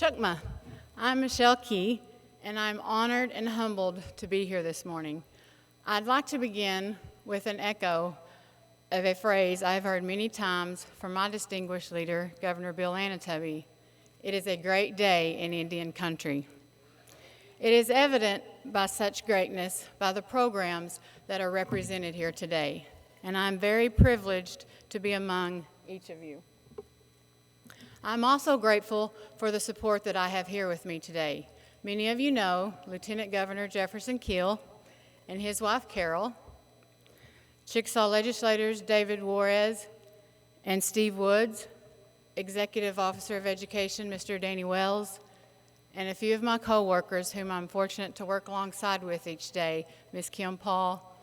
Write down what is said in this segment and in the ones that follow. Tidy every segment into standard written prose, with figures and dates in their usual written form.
Chukma. I'm Michelle Key, and I'm honored and humbled to be here this morning. I'd like to begin with an echo of a phrase I've heard many times from my distinguished leader, Governor Bill Anatubby. It is a great day in Indian country. It is evident by such greatness by the programs that are represented here today, and I'm very privileged to be among each of you. I'm also grateful for the support that I have here with me today. Many of you know Lieutenant Governor Jefferson Keel and his wife Carol, Chickasaw legislators David Juarez and Steve Woods, Executive Officer of Education Mr. Danny Wells, and a few of my co-workers whom I'm fortunate to work alongside with each day, Ms. Kim Paul,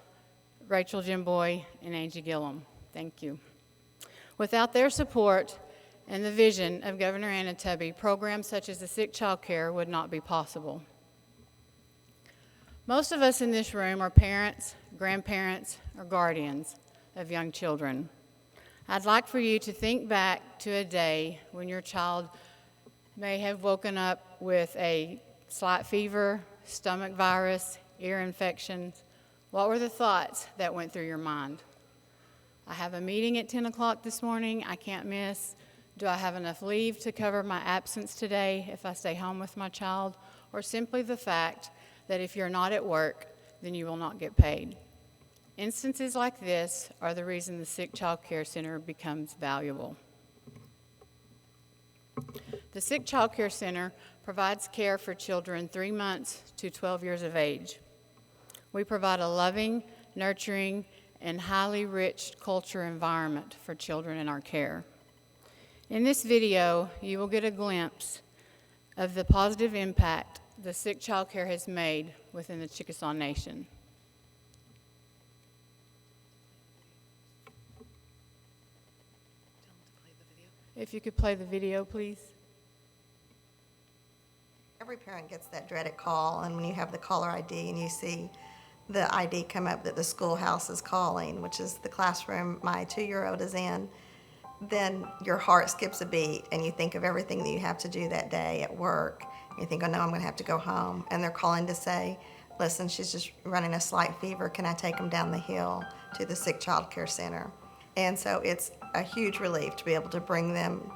Rachel Jimboy, and Angie Gillum. Thank you. Without their support and the vision of Governor Anatubby, programs such as the Sick Child Care would not be possible. Most of us in this room are parents, grandparents, or guardians of young children. I'd like for you to think back to a day when your child may have woken up with a slight fever, stomach virus, ear infections. What were the thoughts that went through your mind? I have a meeting at 10 o'clock this morning I can't miss. Do I have enough leave to cover my absence today if I stay home with my child? Or simply the fact that if you're not at work, then you will not get paid. Instances like this are the reason the Sick Child Care Center becomes valuable. The Sick Child Care Center provides care for children 3 months to 12 years of age. We provide a loving, nurturing, and highly rich culture environment for children in our care. In this video, you will get a glimpse of the positive impact the Sick Child Care has made within the Chickasaw Nation. If you could play the video, please. Every parent gets that dreaded call, and when you have the caller ID and you see the ID come up that the schoolhouse is calling, which is the classroom my 2-year-old is in, then your heart skips a beat and you think of everything that you have to do that day at work. You think, oh no, I'm going to have to go home. And they're calling to say, listen, she's just running a slight fever. Can I take them down the hill to the Sick Child Care Center? And so it's a huge relief to be able to bring them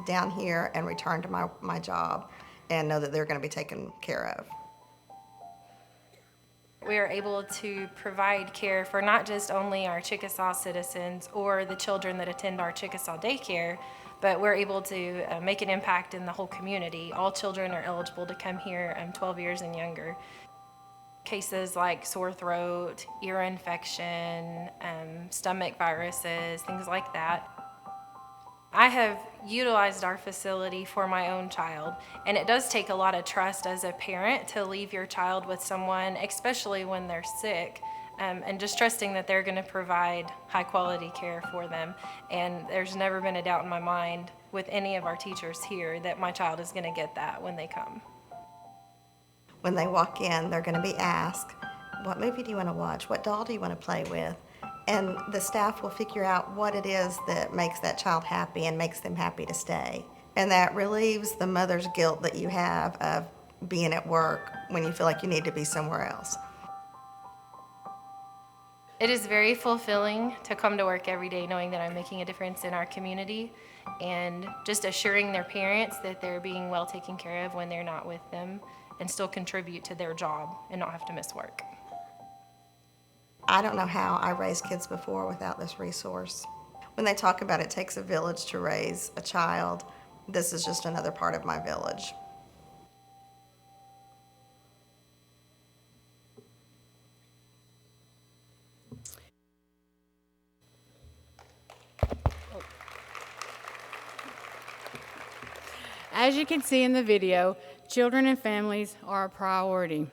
down here and return to my job and know that they're going to be taken care of. We are able to provide care for not just only our Chickasaw citizens or the children that attend our Chickasaw daycare, but we're able to make an impact in the whole community. All children are eligible to come here 12 years and younger. Cases like sore throat, ear infection, stomach viruses, things like that. I have utilized our facility for my own child, and it does take a lot of trust as a parent to leave your child with someone, especially when they're sick, and just trusting that they're going to provide high quality care for them. And there's never been a doubt in my mind with any of our teachers here that my child is going to get that when they come. When they walk in, they're going to be asked, what movie do you want to watch? What doll do you want to play with? And the staff will figure out what it is that makes that child happy and makes them happy to stay. And that relieves the mother's guilt that you have of being at work when you feel like you need to be somewhere else. It is very fulfilling to come to work every day knowing that I'm making a difference in our community and just assuring their parents that they're being well taken care of when they're not with them and still contribute to their job and not have to miss work. I don't know how I raised kids before without this resource. When they talk about it takes a village to raise a child, this is just another part of my village. As you can see in the video, children and families are a priority.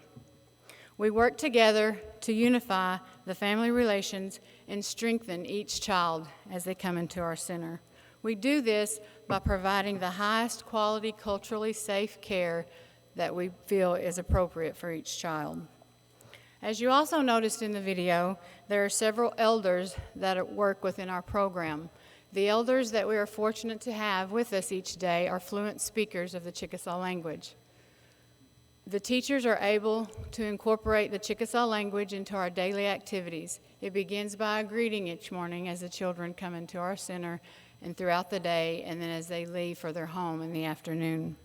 We work together to unify the family relations and strengthen each child as they come into our center. We do this by providing the highest quality, culturally safe care that we feel is appropriate for each child. As you also noticed in the video, there are several elders that work within our program. The elders that we are fortunate to have with us each day are fluent speakers of the Chickasaw language. The teachers are able to incorporate the Chickasaw language into our daily activities. It begins by a greeting each morning as the children come into our center and throughout the day, and then as they leave for their home in the afternoon.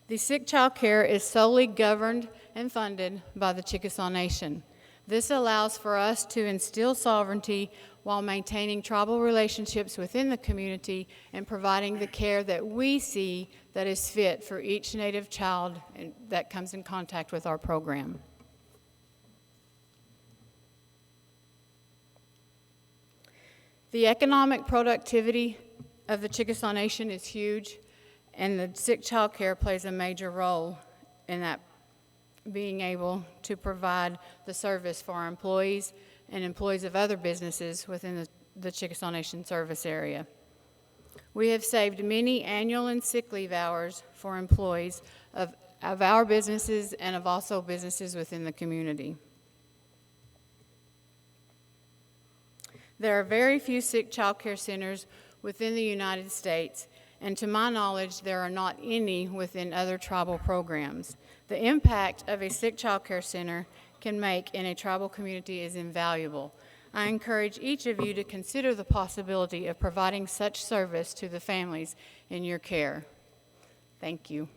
The sick child care is solely governed and funded by the Chickasaw Nation. This allows for us to instill sovereignty while maintaining tribal relationships within the community and providing the care that we see that is fit for each Native child that comes in contact with our program. The economic productivity of the Chickasaw Nation is huge, and the sick child care plays a major role in that, being able to provide the service for our employees and employees of other businesses within the Chickasaw Nation service area. We have saved many annual and sick leave hours for employees of our businesses and of also businesses within the community. There are very few sick child care centers within the United States, and to my knowledge, there are not any within other tribal programs. The impact of a sick child care center can make in a tribal community is invaluable. I encourage each of you to consider the possibility of providing such service to the families in your care. Thank you.